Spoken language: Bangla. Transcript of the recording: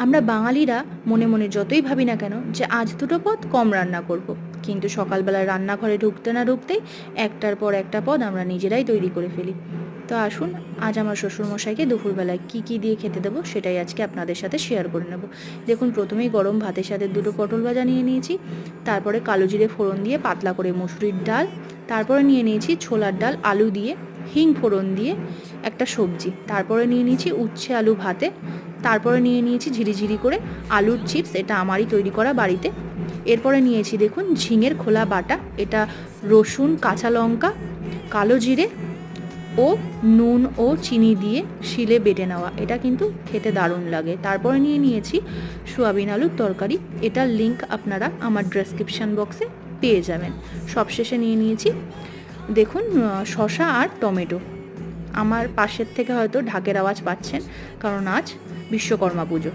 আমরা বাঙালিরা মনে মনে যতই ভাবি না কেন যে আজ দুটো পদ কম রান্না করব, কিন্তু সকালবেলায় রান্নাঘরে ঢুকতে না ঢুকতেই একটার পর একটা পদ আমরা নিজেরাই তৈরি করে ফেলি। তো আসুন, আজ আমার শ্বশুরমশাইকে দুপুরবেলায় কী কী দিয়ে খেতে দেবো সেটাই আজকে আপনাদের সাথে শেয়ার করে নেব। দেখুন, প্রথমেই গরম ভাতের সাথে দুটো পটল ভাজা নিয়ে নিয়েছি, তারপরে কালো জিরে ফোড়ন দিয়ে পাতলা করে মুসুরির ডাল, তারপরে নিয়ে নিয়েছি ছোলার ডাল আলু দিয়ে হিং ফোড়ন দিয়ে একটা সবজি, তারপরে নিয়ে নিয়েছি উচ্ছে আলু ভাতে, তারপরে নিয়ে নিয়েছি ঝিরিঝিরি করে আলুর চিপস, এটা আমারই তৈরি করা বাড়িতে। এরপরে নিয়েছি দেখুন ঝিঙের খোলা বাটা, এটা রসুন কাঁচা লঙ্কা কালো জিরে ও নুন ও চিনি দিয়ে শিলে বেটে নেওয়া, এটা কিন্তু খেতে দারুণ লাগে। তারপরে নিয়ে নিয়েছি সোয়াবিন আলুর তরকারি, এটার লিঙ্ক আপনারা আমার ডেসক্রিপশান বক্সে পেয়ে যাবেন। সবশেষে নিয়ে নিয়েছি দেখুন শসা আর টমেটো। আমার পাশের থেকে হয়তো ঢাকের আওয়াজ পাচ্ছেন, কারণ আজ বিশ্বকর্মা পুজো।